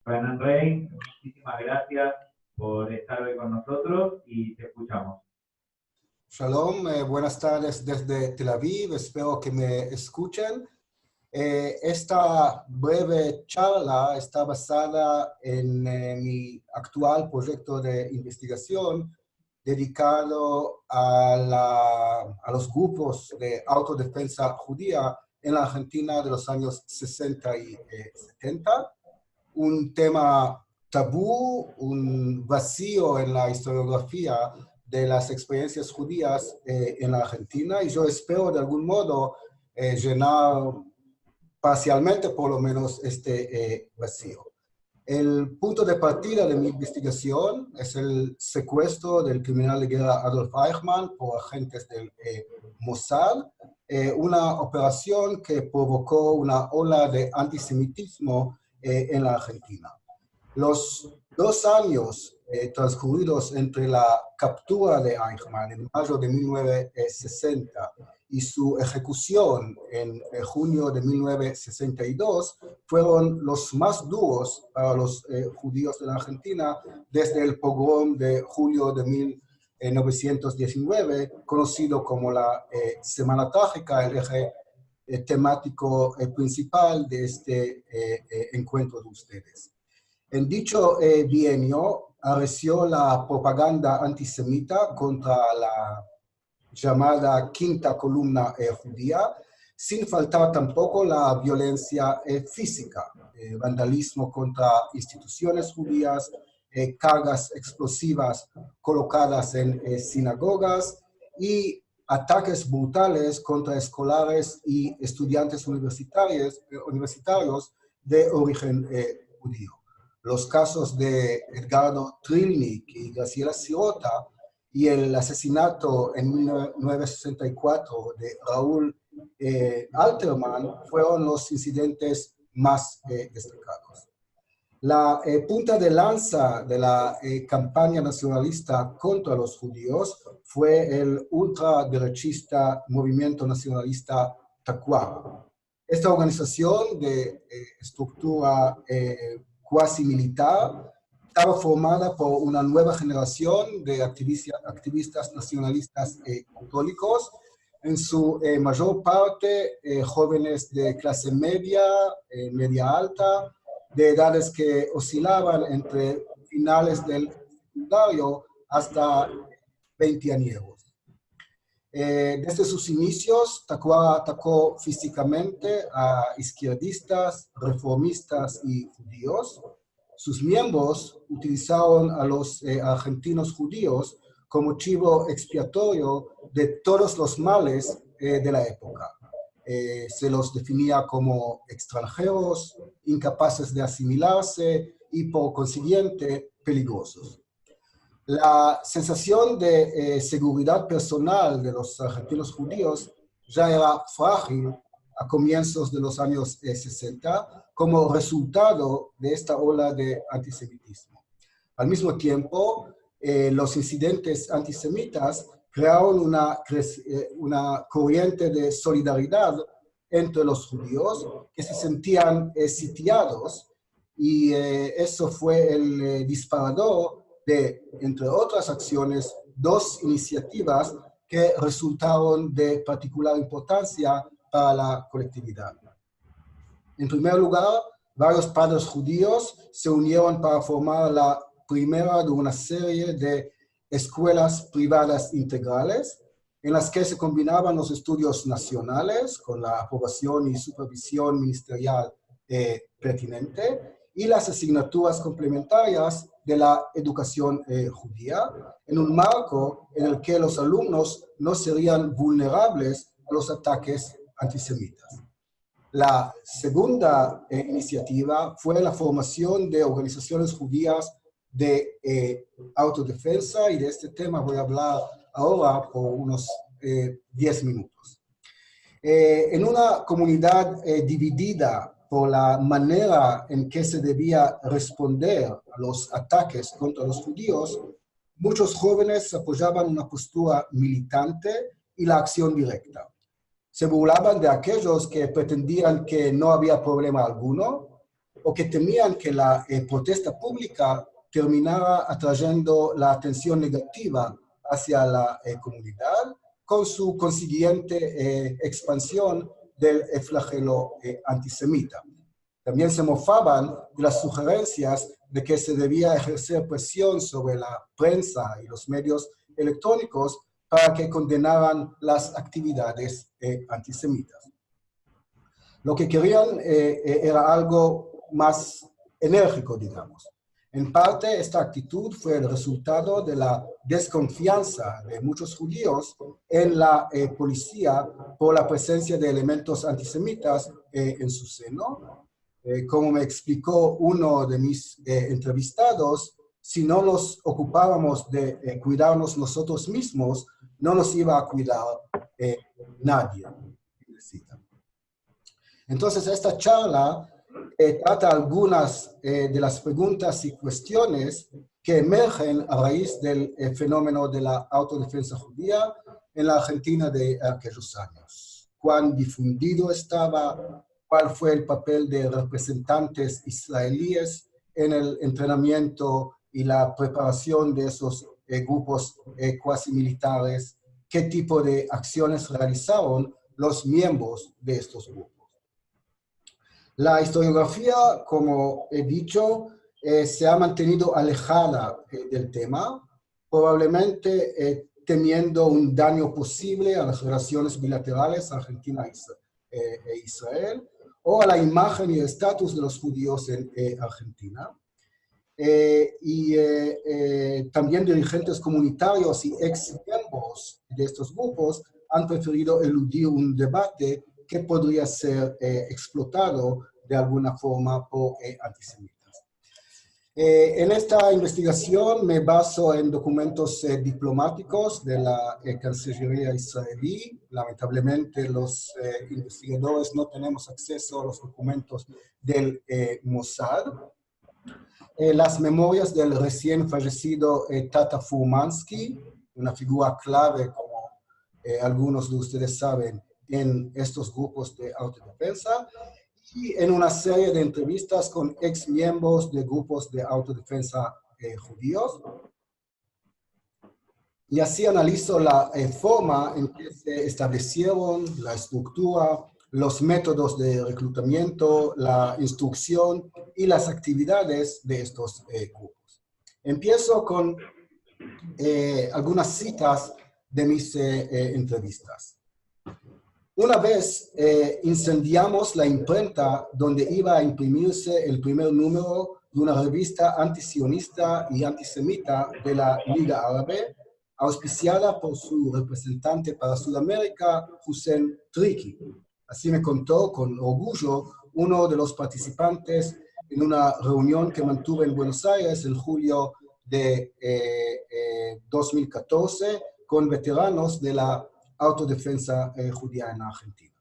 Fernán Rey, muchísimas gracias por estar hoy con nosotros y te escuchamos. Shalom, buenas tardes desde Tel Aviv, espero que me escuchen. Esta breve charla está basada en mi actual proyecto de investigación dedicado a los grupos de autodefensa judía en la Argentina de los años 60 y 70. Un tema tabú, un vacío en la historiografía de las experiencias judías en la Argentina, y yo espero de algún modo llenar parcialmente por lo menos este vacío. El punto de partida de mi investigación es el secuestro del criminal de guerra Adolf Eichmann por agentes del Mossad, una operación que provocó una ola de antisemitismo en la Argentina. Los 2 años transcurridos entre la captura de Eichmann en mayo de 1960 y su ejecución en junio de 1962 fueron los más duros para los judíos de la Argentina desde el pogrom de julio de 1919, conocido como la Semana Trágica, el eje temático principal de este encuentro de ustedes. En dicho bienio arreció la propaganda antisemita contra la llamada quinta columna judía, sin faltar tampoco la violencia física, vandalismo contra instituciones judías, cargas explosivas colocadas en sinagogas y ataques brutales contra escolares y estudiantes universitarios de origen judío. Los casos de Edgardo Trilnik y Graciela Sirota y el asesinato en 1964 de Raúl Alterman fueron los incidentes más destacados. La punta de lanza de la campaña nacionalista contra los judíos fue el ultraderechista movimiento nacionalista Tacuara. Esta organización de estructura cuasi militar estaba formada por una nueva generación de activistas nacionalistas católicos, en su mayor parte jóvenes de clase media, media alta, de edades que oscilaban entre finales del secundario hasta 20 años. Desde sus inicios, Tacuara atacó físicamente a izquierdistas, reformistas y judíos. Sus miembros utilizaron a los argentinos judíos como chivo expiatorio de todos los males de la época. Se los definía como extranjeros, incapaces de asimilarse y por consiguiente peligrosos. La sensación de seguridad personal de los argentinos judíos ya era frágil a comienzos de los años 60 como resultado de esta ola de antisemitismo. Al mismo tiempo, los incidentes antisemitas crearon una corriente de solidaridad entre los judíos que se sentían sitiados, y eso fue el disparador de, entre otras acciones, 2 iniciativas que resultaron de particular importancia para la colectividad. En primer lugar, varios padres judíos se unieron para formar la primera de una serie de escuelas privadas integrales, en las que se combinaban los estudios nacionales con la aprobación y supervisión ministerial pertinente y las asignaturas complementarias de la educación judía, en un marco en el que los alumnos no serían vulnerables a los ataques antisemitas. La segunda iniciativa fue la formación de organizaciones judías de autodefensa, y de este tema voy a hablar ahora por unos 10 minutos. En una comunidad dividida por la manera en que se debía responder a los ataques contra los judíos, muchos jóvenes apoyaban una postura militante y la acción directa. Se burlaban de aquellos que pretendían que no había problema alguno, o que temían que la protesta pública terminara atrayendo la atención negativa hacia la comunidad, con su consiguiente expansión del flagelo antisemita. También se mofaban de las sugerencias de que se debía ejercer presión sobre la prensa y los medios electrónicos para que condenaran las actividades antisemitas. Lo que querían era algo más enérgico, digamos. En parte, esta actitud fue el resultado de la desconfianza de muchos judíos en la policía por la presencia de elementos antisemitas en su seno. Como me explicó uno de mis entrevistados, si no nos ocupábamos de cuidarnos nosotros mismos, no nos iba a cuidar nadie. Entonces, esta charla trata algunas de las preguntas y cuestiones que emergen a raíz del fenómeno de la autodefensa judía en la Argentina de aquellos años. ¿Cuán difundido estaba? ¿Cuál fue el papel de representantes israelíes en el entrenamiento y la preparación de esos grupos cuasi militares? ¿Qué tipo de acciones realizaron los miembros de estos grupos? La historiografía, como he dicho, se ha mantenido alejada del tema, probablemente temiendo un daño posible a las relaciones bilaterales Argentina e Israel, o a la imagen y el estatus de los judíos en Argentina. También dirigentes comunitarios y ex miembros de estos grupos han preferido eludir un debate que podría ser explotado de alguna forma por antisemitas. En esta investigación me baso en documentos diplomáticos de la Cancillería israelí. Lamentablemente los investigadores no tenemos acceso a los documentos del Mossad. Las memorias del recién fallecido Tata Furmansky, una figura clave, como algunos de ustedes saben, en estos grupos de autodefensa, y en una serie de entrevistas con ex miembros de grupos de autodefensa judíos. Y así analizo la forma en que se establecieron, la estructura, los métodos de reclutamiento, la instrucción y las actividades de estos grupos. Empiezo con algunas citas de mis entrevistas. Una vez incendiamos la imprenta donde iba a imprimirse el primer número de una revista antisionista y antisemita de la Liga Árabe, auspiciada por su representante para Sudamérica, Hussein Triki. Así me contó con orgullo uno de los participantes en una reunión que mantuve en Buenos Aires en julio de 2014 con veteranos de la autodefensa judía en Argentina.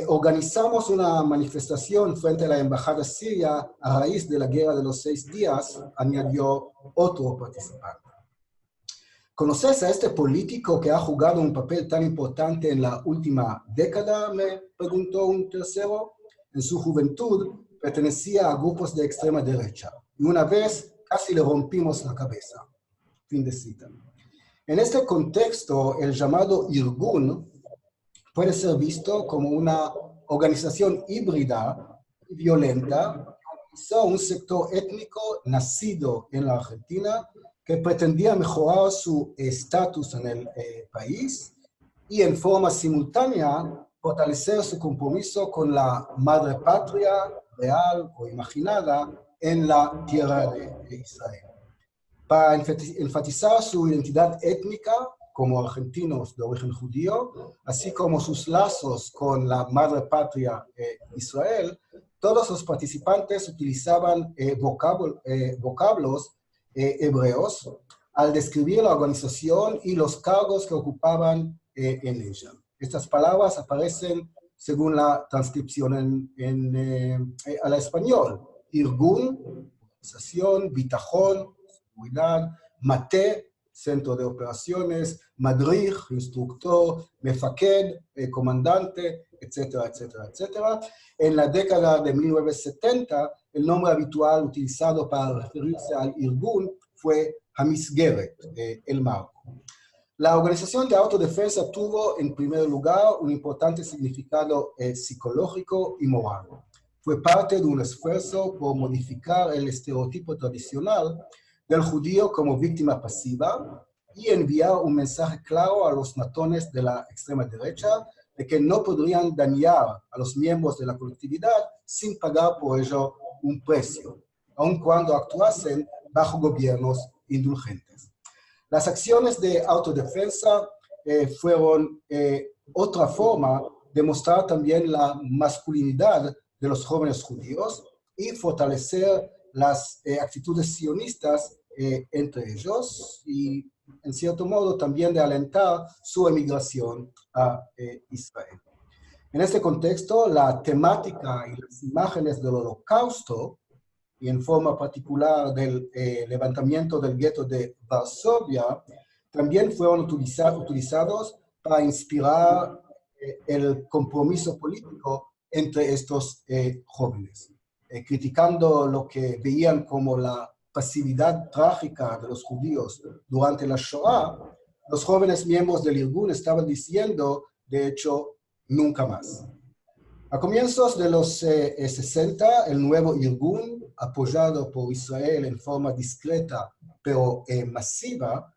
Organizamos una manifestación frente a la embajada siria a raíz de la guerra de los 6 días, añadió otro participante. ¿Conoces a este político que ha jugado un papel tan importante en la última década?, me preguntó un tercero. En su juventud pertenecía a grupos de extrema derecha y una vez casi le rompimos la cabeza. Fin de cita. En este contexto, el llamado Irgun puede ser visto como una organización híbrida y violenta que organizó un sector étnico nacido en la Argentina que pretendía mejorar su estatus en el país y en forma simultánea fortalecer su compromiso con la madre patria real o imaginada en la tierra de Israel. Para enfatizar su identidad étnica como argentinos de origen judío, así como sus lazos con la madre patria Israel, todos los participantes utilizaban vocablos hebreos al describir la organización y los cargos que ocupaban en ella. Estas palabras aparecen según la transcripción al español. Irgun, organización, bitajón, seguridad, mate, centro de operaciones, madrij, instructor, mefaked, comandante, etcétera, etcétera, etcétera. En la década de 1970, el nombre habitual utilizado para referirse al Irgun fue Hamisgeret, el marco. La organización de autodefensa tuvo, en primer lugar, un importante significado psicológico y moral. Fue parte de un esfuerzo por modificar el estereotipo tradicional del judío como víctima pasiva y enviar un mensaje claro a los matones de la extrema derecha de que no podrían dañar a los miembros de la colectividad sin pagar por ello un precio, aun cuando actuasen bajo gobiernos indulgentes. Las acciones de autodefensa fueron otra forma de mostrar también la masculinidad de los jóvenes judíos y fortalecer las actitudes sionistas entre ellos y, en cierto modo, también de alentar su emigración a Israel. En este contexto, la temática y las imágenes del Holocausto, y en forma particular del levantamiento del gueto de Varsovia, también fueron utilizados para inspirar el compromiso político entre estos jóvenes. Criticando lo que veían como la pasividad trágica de los judíos durante la Shoah, los jóvenes miembros del Irgun estaban diciendo, de hecho, nunca más. A comienzos de los 60, el nuevo Irgun, apoyado por Israel en forma discreta pero masiva,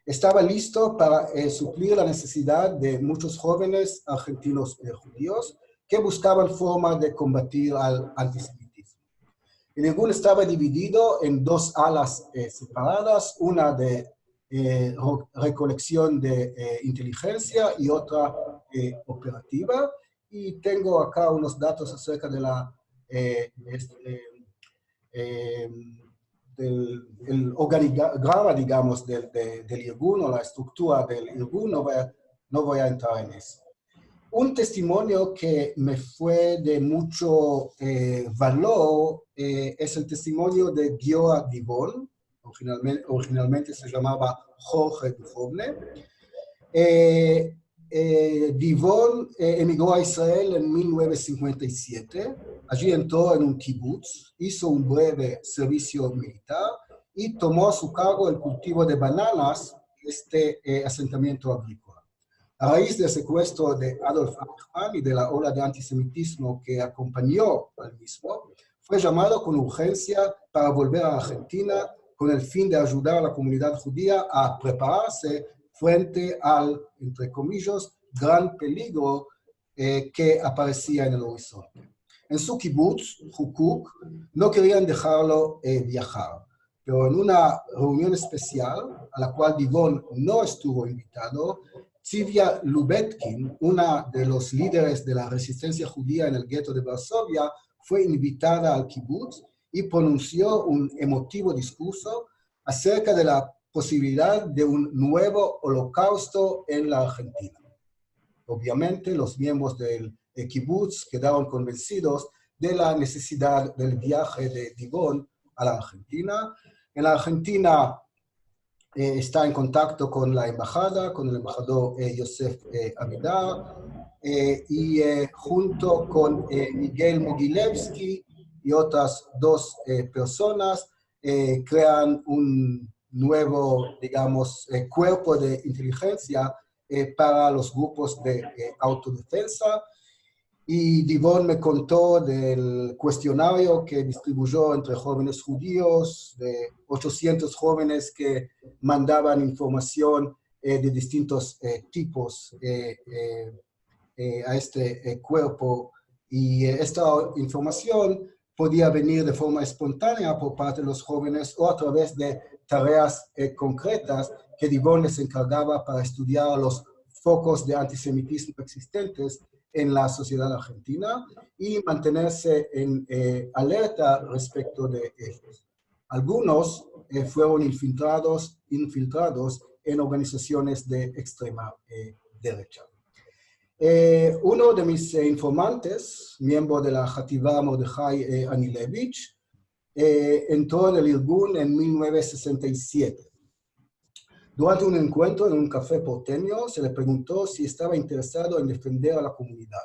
estaba listo para suplir la necesidad de muchos jóvenes argentinos judíos que buscaban formas de combatir al antisemitismo. El Irgun estaba dividido en dos alas separadas, una de recolección de inteligencia y otra operativa. Y tengo acá unos datos acerca de la del organigrama, digamos, del Irgun o la estructura del Irgun. No voy a entrar en eso. Un testimonio que me fue de mucho valor es el testimonio de Giora Divon. Originalmente se llamaba Jorge Dujovne. Divon emigró a Israel en 1957. Allí entró en un kibutz, hizo un breve servicio militar y tomó a su cargo el cultivo de bananas en este asentamiento agrícola. A raíz del secuestro de Adolf Eichmann y de la ola de antisemitismo que acompañó al mismo, fue llamado con urgencia para volver a Argentina con el fin de ayudar a la comunidad judía a prepararse frente al, entre comillas, gran peligro que aparecía en el horizonte. En su kibutz, Jukuk, no querían dejarlo viajar, pero en una reunión especial, a la cual Divon no estuvo invitado, Tzivia Lubetkin, una de los líderes de la resistencia judía en el gueto de Varsovia, fue invitada al kibutz y pronunció un emotivo discurso acerca de la posibilidad de un nuevo holocausto en la Argentina. Obviamente, los miembros del kibutz quedaron convencidos de la necesidad del viaje de Divon a la Argentina. En la Argentina está en contacto con la embajada, con el embajador Yosef Amidar, y junto con Miguel Mogilevsky y otras dos personas crean un nuevo, digamos, cuerpo de inteligencia para los grupos de autodefensa. Y Divon me contó del cuestionario que distribuyó entre jóvenes judíos, de 800 jóvenes que mandaban información de distintos tipos a este cuerpo. Y esta información podía venir de forma espontánea por parte de los jóvenes o a través de tareas concretas que Divon les encargaba para estudiar los focos de antisemitismo existentes en la sociedad argentina y mantenerse en alerta respecto de ellos. Algunos fueron infiltrados en organizaciones de extrema derecha. Uno de mis informantes, miembro de la Hativá Mordechai Anilevich, entró en el Irgun en 1967. Durante un encuentro en un café porteño, se le preguntó si estaba interesado en defender a la comunidad.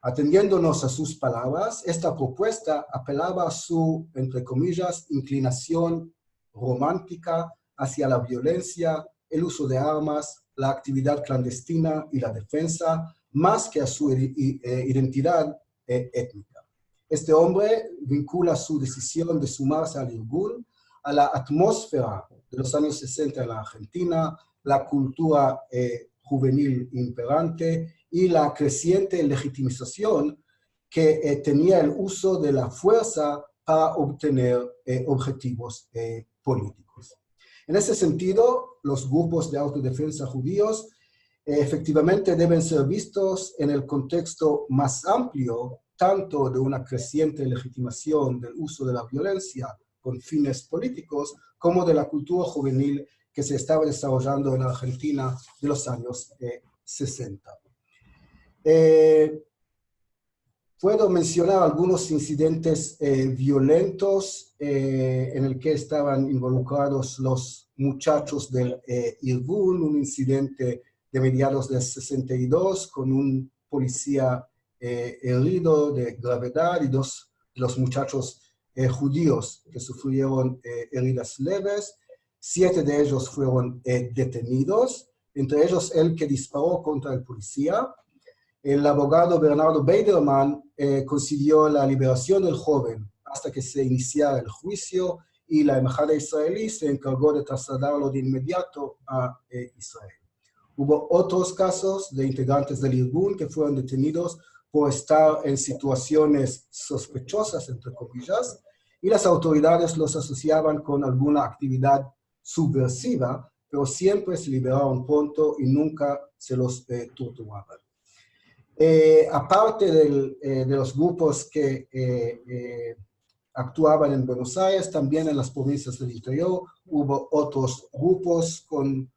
Atendiéndonos a sus palabras, esta propuesta apelaba a su, entre comillas, inclinación romántica hacia la violencia, el uso de armas, la actividad clandestina y la defensa, más que a su identidad étnica. Este hombre vincula su decisión de sumarse al Irgun a la atmósfera de los años 60 en la Argentina, la cultura juvenil imperante y la creciente legitimización que tenía el uso de la fuerza para obtener objetivos políticos. En ese sentido, los grupos de autodefensa judíos efectivamente deben ser vistos en el contexto más amplio, tanto de una creciente legitimación del uso de la violencia con fines políticos, como de la cultura juvenil que se estaba desarrollando en la Argentina de los años 60. Puedo mencionar algunos incidentes violentos en el que estaban involucrados los muchachos del Irgun, un incidente de mediados del 62 con un policía herido de gravedad y dos de los muchachos judíos que sufrieron heridas leves. 7 de ellos fueron detenidos, entre ellos el que disparó contra el policía. El abogado Bernardo Beiderman consiguió la liberación del joven hasta que se iniciara el juicio y la embajada israelí se encargó de trasladarlo de inmediato a Israel. Hubo otros casos de integrantes del Irgun que fueron detenidos por estar en situaciones sospechosas, entre comillas, y las autoridades los asociaban con alguna actividad subversiva, pero siempre se liberaron pronto y nunca se los torturaban. Aparte de los grupos que actuaban en Buenos Aires, también en las provincias del interior hubo otros grupos con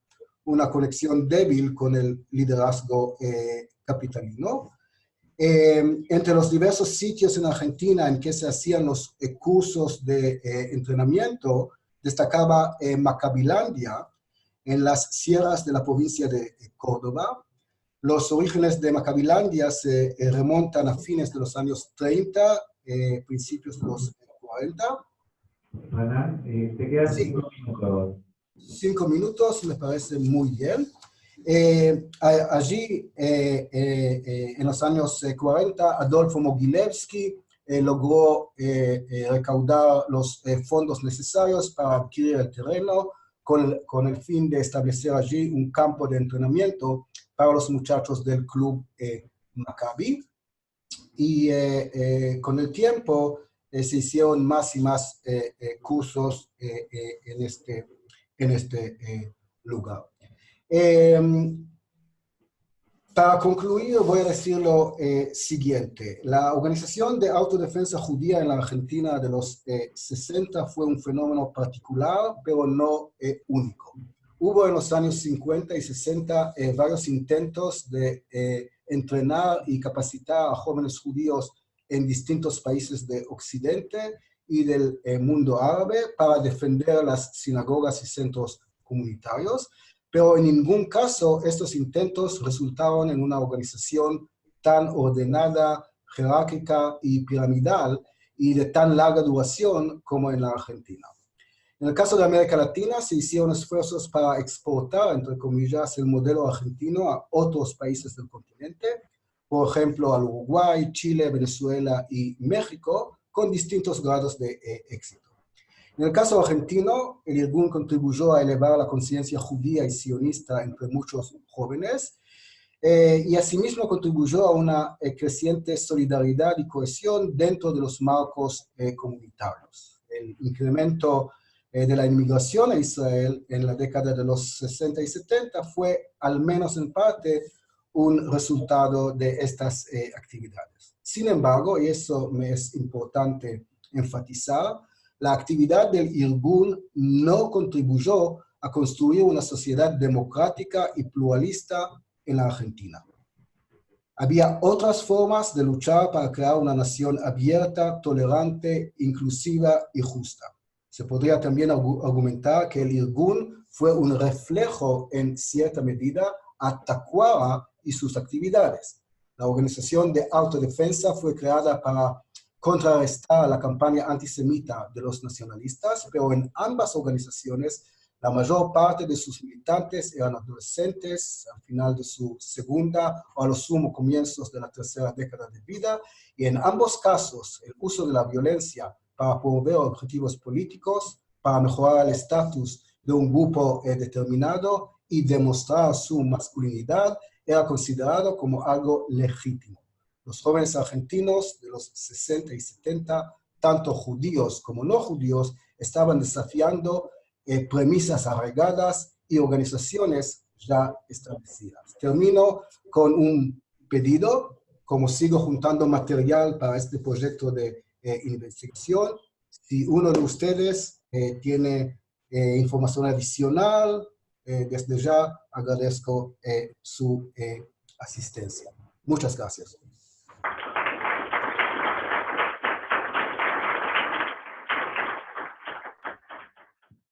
una conexión débil con el liderazgo capitalino. Entre los diversos sitios en Argentina en que se hacían los cursos de entrenamiento, destacaba Macabilandia en las sierras de la provincia de Córdoba. Los orígenes de Macabilandia se remontan a fines de los años 30, principios de los 40. Ana, te quedan 5 minutos. 5 minutos, me parece muy bien. Allí, en los años 40, Adolfo Mogilevsky logró recaudar los fondos necesarios para adquirir el terreno con el fin de establecer allí un campo de entrenamiento para los muchachos del club Maccabi. Y con el tiempo se hicieron más y más cursos en este lugar. Para concluir, voy a decir lo siguiente. La organización de autodefensa judía en la Argentina de los 60 fue un fenómeno particular, pero no único. Hubo en los años 50 y 60 varios intentos de entrenar y capacitar a jóvenes judíos en distintos países de Occidente y del mundo árabe para defender las sinagogas y centros comunitarios, pero en ningún caso estos intentos resultaron en una organización tan ordenada, jerárquica y piramidal y de tan larga duración como en la Argentina. En el caso de América Latina se hicieron esfuerzos para exportar, entre comillas, el modelo argentino a otros países del continente, por ejemplo al Uruguay, Chile, Venezuela y México, con distintos grados de éxito. En el caso argentino, el Irgun contribuyó a elevar la conciencia judía y sionista entre muchos jóvenes y asimismo contribuyó a una creciente solidaridad y cohesión dentro de los marcos comunitarios. El incremento de la inmigración a Israel en la década de los 60 y 70 fue, al menos en parte, un resultado de estas actividades. Sin embargo, y eso me es importante enfatizar, la actividad del Irgun no contribuyó a construir una sociedad democrática y pluralista en la Argentina. Había otras formas de luchar para crear una nación abierta, tolerante, inclusiva y justa. Se podría también argumentar que el Irgun fue un reflejo en cierta medida a Taqwa y sus actividades. La organización de autodefensa fue creada para contrarrestar la campaña antisemita de los nacionalistas, pero en ambas organizaciones la mayor parte de sus militantes eran adolescentes al final de su segunda o a lo sumo comienzos de la tercera década de vida, y en ambos casos el uso de la violencia para promover objetivos políticos, para mejorar el estatus de un grupo determinado y demostrar su masculinidad, era considerado como algo legítimo. Los jóvenes argentinos de los 60 y 70, tanto judíos como no judíos, estaban desafiando premisas arraigadas y organizaciones ya establecidas. Termino con un pedido, como sigo juntando material para este proyecto de investigación. Si uno de ustedes tiene información adicional, desde ya agradezco su asistencia. Muchas gracias.